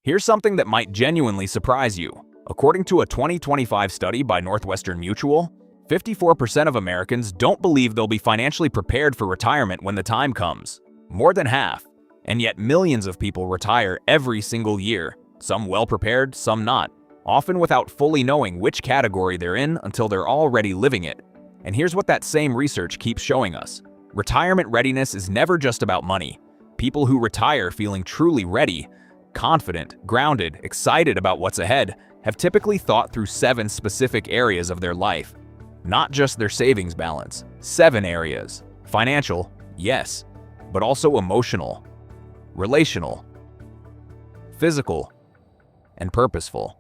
Here's something that might genuinely surprise you. According to a 2025 study by Northwestern Mutual, 54% of Americans don't believe they'll be financially prepared for retirement when the time comes. More than half. And yet millions of people retire every single year, some well-prepared, some not, often without fully knowing which category they're in until they're already living it. And here's what that same research keeps showing us. Retirement readiness is never just about money. People who retire feeling truly ready, confident, grounded, excited about what's ahead, have typically thought through 7 specific areas of their life. Not just their savings balance. 7 areas. Financial, yes, but also emotional, relational, physical, and purposeful.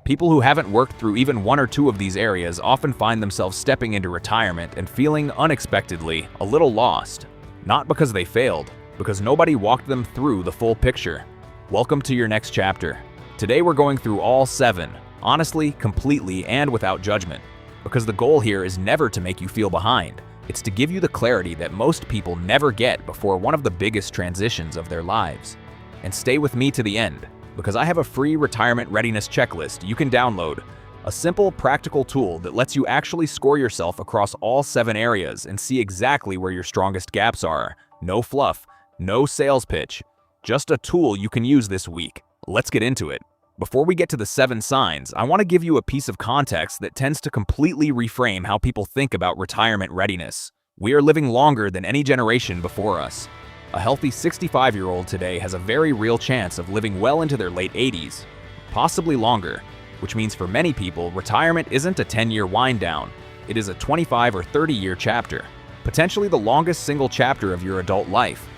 People who haven't worked through even 1 or 2 of these areas often find themselves stepping into retirement and feeling unexpectedly a little lost. Not because they failed, because nobody walked them through the full picture. Welcome to your next chapter. Today we're going through all 7, honestly, completely, and without judgment. Because the goal here is never to make you feel behind. It's to give you the clarity that most people never get before one of the biggest transitions of their lives. And stay with me to the end, because I have a free retirement readiness checklist you can download. A simple, practical tool that lets you actually score yourself across all 7 areas and see exactly where your strongest gaps are. No fluff, no sales pitch, just a tool you can use this week. Let's get into it. Before we get to the 7 signs, I want to give you a piece of context that tends to completely reframe how people think about retirement readiness. We are living longer than any generation before us. A healthy 65-year-old today has a very real chance of living well into their late 80s, possibly longer, which means for many people, retirement isn't a 10-year wind down. It is a 25 or 30-year chapter, potentially the longest single chapter of your adult life.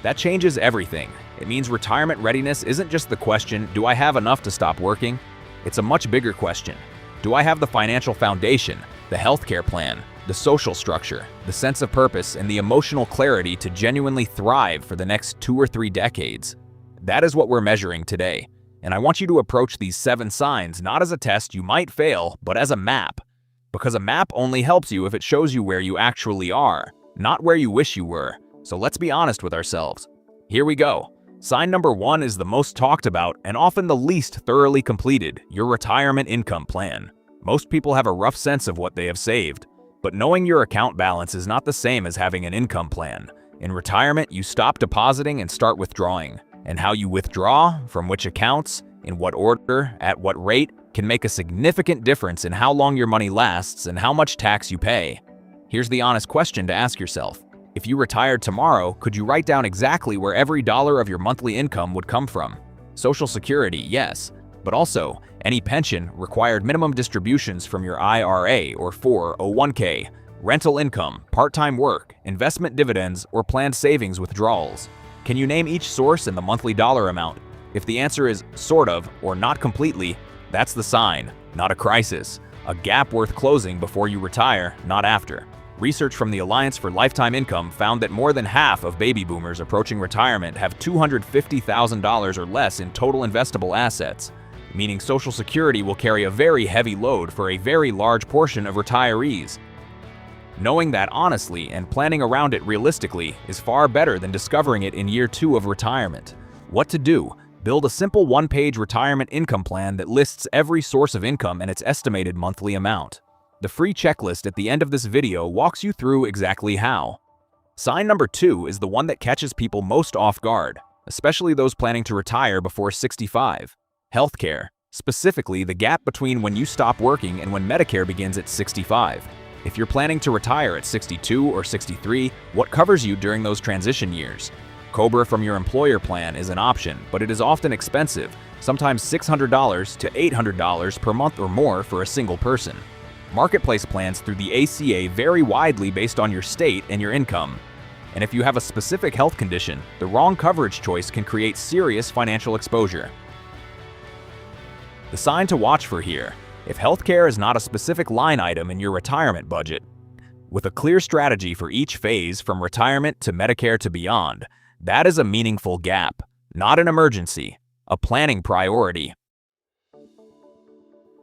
That changes everything. It means retirement readiness isn't just the question, do I have enough to stop working? It's a much bigger question. Do I have the financial foundation, the healthcare plan, the social structure, the sense of purpose, and the emotional clarity to genuinely thrive for the next 2 or 3 decades? That is what we're measuring today. And I want you to approach these 7 signs not as a test you might fail, but as a map. Because a map only helps you if it shows you where you actually are, not where you wish you were. So let's be honest with ourselves. Here we go. Sign number 1 is the most talked about and often the least thoroughly completed, your retirement income plan. Most people have a rough sense of what they have saved, but knowing your account balance is not the same as having an income plan. In retirement, you stop depositing and start withdrawing. And how you withdraw, from which accounts, in what order, at what rate, can make a significant difference in how long your money lasts and how much tax you pay. Here's the honest question to ask yourself. If you retired tomorrow, could you write down exactly where every dollar of your monthly income would come from? Social Security, yes, but also any pension, required minimum distributions from your IRA or 401k, rental income, part-time work, investment dividends, or planned savings withdrawals. Can you name each source and the monthly dollar amount? If the answer is sort of or not completely, that's the sign, not a crisis. A gap worth closing before you retire, not after. Research from the Alliance for Lifetime Income found that more than half of baby boomers approaching retirement have $250,000 or less in total investable assets, meaning Social Security will carry a very heavy load for a very large portion of retirees. Knowing that honestly and planning around it realistically is far better than discovering it in year 2 of retirement. What to do? Build a simple 1-page retirement income plan that lists every source of income and its estimated monthly amount. The free checklist at the end of this video walks you through exactly how. Sign number 2 is the one that catches people most off guard, especially those planning to retire before 65. Healthcare, specifically the gap between when you stop working and when Medicare begins at 65. If you're planning to retire at 62 or 63, what covers you during those transition years? COBRA from your employer plan is an option, but it is often expensive, sometimes $600 to $800 per month or more for a single person. Marketplace plans through the ACA vary widely based on your state and your income. And if you have a specific health condition, the wrong coverage choice can create serious financial exposure. The sign to watch for here: if healthcare is not a specific line item in your retirement budget, with a clear strategy for each phase from retirement to Medicare to beyond, that is a meaningful gap, not an emergency, a planning priority.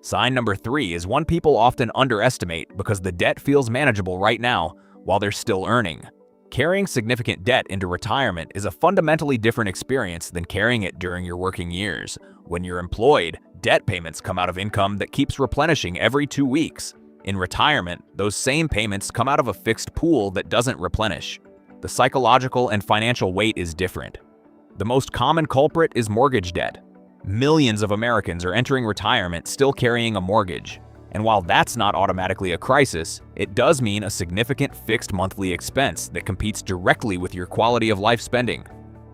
Sign number 3 is one people often underestimate because the debt feels manageable right now while they're still earning. Carrying significant debt into retirement is a fundamentally different experience than carrying it during your working years. When you're employed, debt payments come out of income that keeps replenishing every 2 weeks. In retirement, those same payments come out of a fixed pool that doesn't replenish. The psychological and financial weight is different. The most common culprit is mortgage debt. Millions of Americans are entering retirement still carrying a mortgage. And while that's not automatically a crisis, it does mean a significant fixed monthly expense that competes directly with your quality of life spending.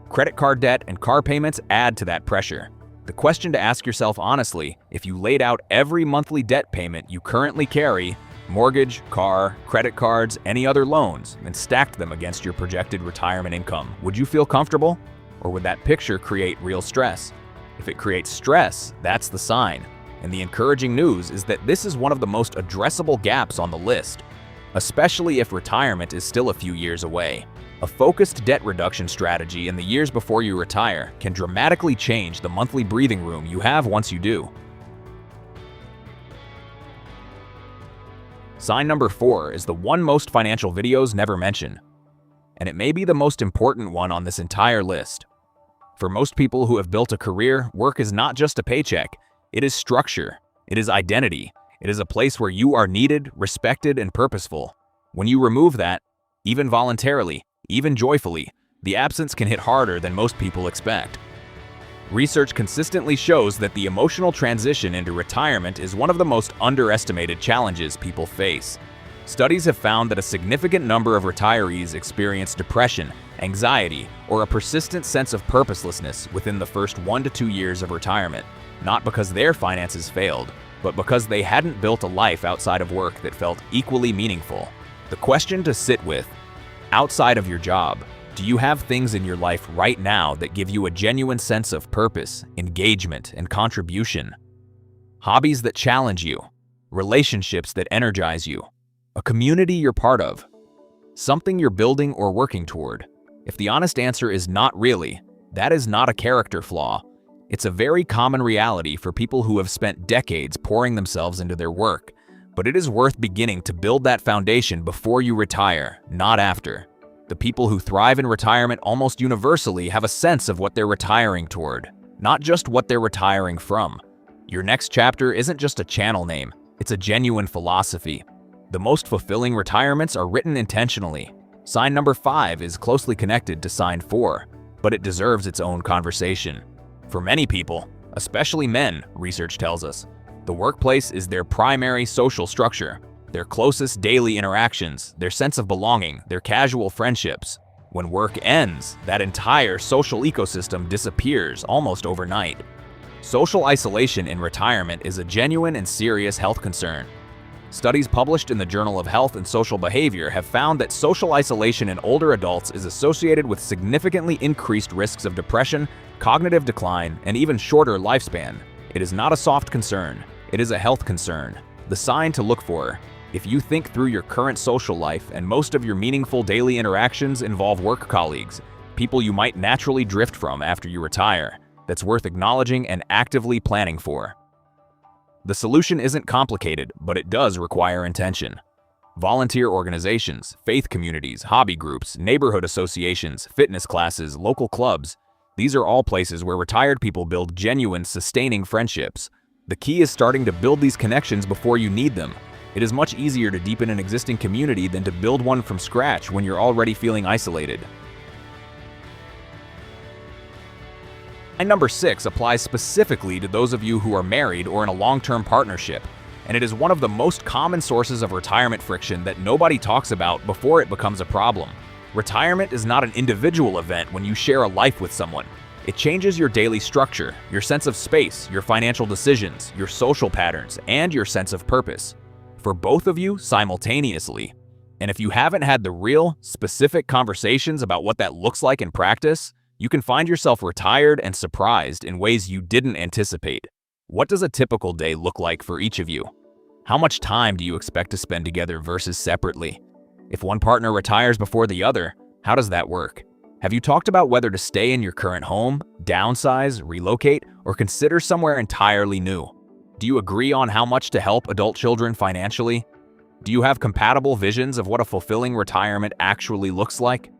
Credit card debt and car payments add to that pressure. The question to ask yourself honestly, if you laid out every monthly debt payment you currently carry, mortgage, car, credit cards, any other loans, and stacked them against your projected retirement income, would you feel comfortable? Or would that picture create real stress? If it creates stress, that's the sign. And the encouraging news is that this is one of the most addressable gaps on the list, especially if retirement is still a few years away. A focused debt reduction strategy in the years before you retire can dramatically change the monthly breathing room you have once you do. Sign number 4 is the one most financial videos never mention, and it may be the most important one on this entire list. For most people who have built a career, work is not just a paycheck. It is structure. It is identity. It is a place where you are needed, respected, and purposeful. When you remove that, even voluntarily, even joyfully, the absence can hit harder than most people expect. Research consistently shows that the emotional transition into retirement is one of the most underestimated challenges people face. Studies have found that a significant number of retirees experience depression, anxiety, or a persistent sense of purposelessness within the first 1 to 2 years of retirement. Not because their finances failed, but because they hadn't built a life outside of work that felt equally meaningful. The question to sit with: outside of your job, do you have things in your life right now that give you a genuine sense of purpose, engagement, and contribution? Hobbies that challenge you, relationships that energize you, a community you're part of, something you're building or working toward? If the honest answer is not really, that is not a character flaw. It's a very common reality for people who have spent decades pouring themselves into their work, but it is worth beginning to build that foundation before you retire, not after. The people who thrive in retirement almost universally have a sense of what they're retiring toward, not just what they're retiring from. Your next chapter isn't just a channel name, it's a genuine philosophy. The most fulfilling retirements are written intentionally. Sign number 5 is closely connected to sign 4, but it deserves its own conversation. For many people, especially men, research tells us, the workplace is their primary social structure, their closest daily interactions, their sense of belonging, their casual friendships. When work ends, that entire social ecosystem disappears almost overnight. Social isolation in retirement is a genuine and serious health concern. Studies published in the Journal of Health and Social Behavior have found that social isolation in older adults is associated with significantly increased risks of depression, cognitive decline, and even shorter lifespan. It is not a soft concern, it is a health concern. The sign to look for: if you think through your current social life and most of your meaningful daily interactions involve work colleagues, people you might naturally drift from after you retire, that's worth acknowledging and actively planning for. The solution isn't complicated, but it does require intention. Volunteer organizations, faith communities, hobby groups, neighborhood associations, fitness classes, local clubs, these are all places where retired people build genuine, sustaining friendships. The key is starting to build these connections before you need them. It is much easier to deepen an existing community than to build one from scratch when you're already feeling isolated. And number 6 applies specifically to those of you who are married or in a long-term partnership, and it is one of the most common sources of retirement friction that nobody talks about before it becomes a problem. Retirement is not an individual event when you share a life with someone. It changes your daily structure, your sense of space, your financial decisions, your social patterns, and your sense of purpose. For both of you simultaneously. And if you haven't had the real, specific conversations about what that looks like in practice, you can find yourself retired and surprised in ways you didn't anticipate. What does a typical day look like for each of you? How much time do you expect to spend together versus separately? If one partner retires before the other, how does that work? Have you talked about whether to stay in your current home, downsize, relocate, or consider somewhere entirely new? Do you agree on how much to help adult children financially? Do you have compatible visions of what a fulfilling retirement actually looks like?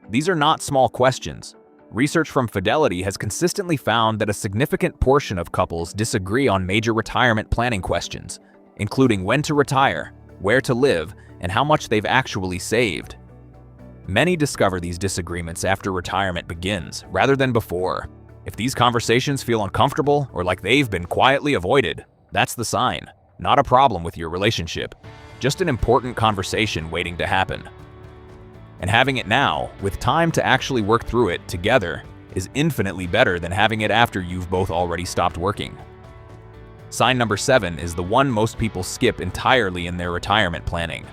These are not small questions. Research from Fidelity has consistently found that a significant portion of couples disagree on major retirement planning questions, including when to retire, where to live, and how much they've actually saved. Many discover these disagreements after retirement begins, rather than before. If these conversations feel uncomfortable or like they've been quietly avoided, that's the sign. Not a problem with your relationship, just an important conversation waiting to happen. And having it now, with time to actually work through it together, is infinitely better than having it after you've both already stopped working. Sign number 7 is the one most people skip entirely in their retirement planning.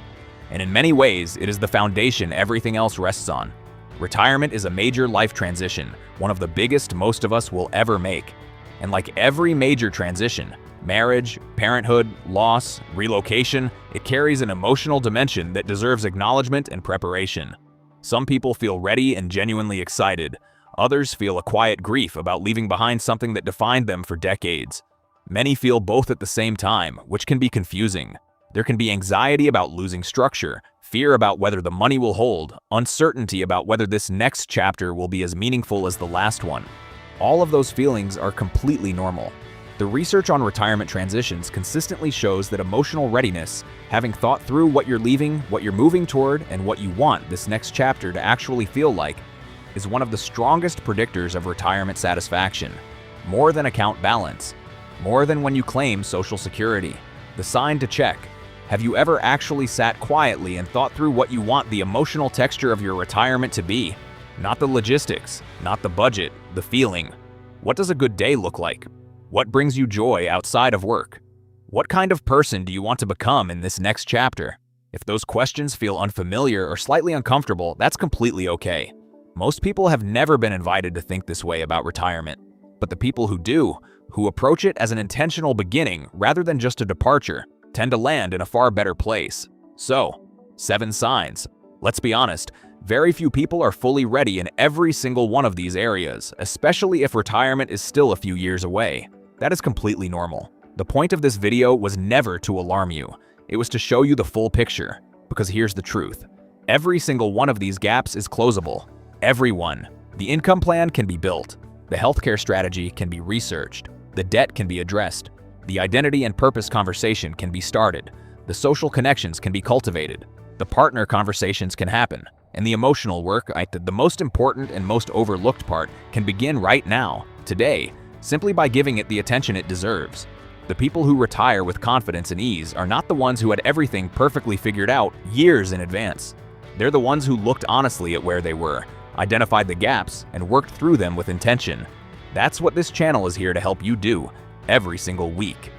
And in many ways, it is the foundation everything else rests on. Retirement is a major life transition, one of the biggest most of us will ever make. And like every major transition, marriage, parenthood, loss, relocation, it carries an emotional dimension that deserves acknowledgement and preparation. Some people feel ready and genuinely excited. Others feel a quiet grief about leaving behind something that defined them for decades. Many feel both at the same time, which can be confusing. There can be anxiety about losing structure, fear about whether the money will hold, uncertainty about whether this next chapter will be as meaningful as the last one. All of those feelings are completely normal. The research on retirement transitions consistently shows that emotional readiness, having thought through what you're leaving, what you're moving toward, and what you want this next chapter to actually feel like, is one of the strongest predictors of retirement satisfaction. More than account balance. More than when you claim Social Security. The sign to check. Have you ever actually sat quietly and thought through what you want the emotional texture of your retirement to be? Not the logistics, not the budget, the feeling. What does a good day look like? What brings you joy outside of work? What kind of person do you want to become in this next chapter? If those questions feel unfamiliar or slightly uncomfortable, that's completely okay. Most people have never been invited to think this way about retirement. But the people who do, who approach it as an intentional beginning rather than just a departure, tend to land in a far better place. So, 7 signs. Let's be honest, very few people are fully ready in every single one of these areas, especially if retirement is still a few years away. That is completely normal. The point of this video was never to alarm you. It was to show you the full picture. Because here's the truth. Every single one of these gaps is closable. Every one. The income plan can be built. The healthcare strategy can be researched. The debt can be addressed. The identity and purpose conversation can be started. The social connections can be cultivated. The partner conversations can happen. And the emotional work, the most important and most overlooked part, can begin right now, today, simply by giving it the attention it deserves. The people who retire with confidence and ease are not the ones who had everything perfectly figured out years in advance. They're the ones who looked honestly at where they were, identified the gaps, and worked through them with intention. That's what this channel is here to help you do, every single week.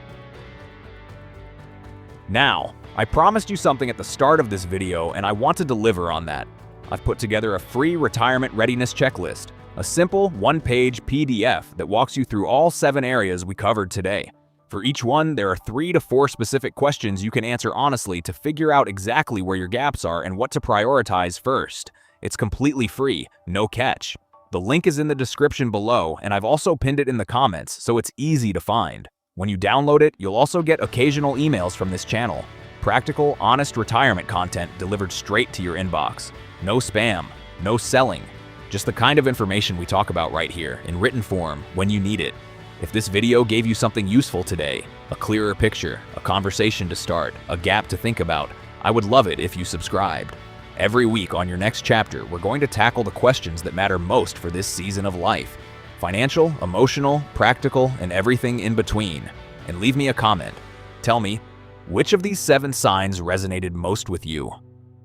Now, I promised you something at the start of this video, and I want to deliver on that. I've put together a free retirement readiness checklist, a simple one-page PDF that walks you through all 7 areas we covered today. For each one, there are 3 to 4 specific questions you can answer honestly to figure out exactly where your gaps are and what to prioritize first. It's completely free, no catch. The link is in the description below, and I've also pinned it in the comments, so it's easy to find. When you download it, you'll also get occasional emails from this channel. Practical, honest retirement content delivered straight to your inbox. No spam, no selling, just the kind of information we talk about right here, in written form, when you need it. If this video gave you something useful today, a clearer picture, a conversation to start, a gap to think about, I would love it if you subscribed. Every week on your next chapter, we're going to tackle the questions that matter most for this season of life. Financial, emotional, practical, and everything in between. And leave me a comment. Tell me, which of these 7 signs resonated most with you?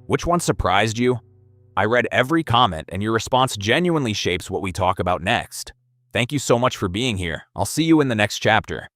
Which one surprised you? I read every comment, and your response genuinely shapes what we talk about next. Thank you so much for being here. I'll see you in the next chapter.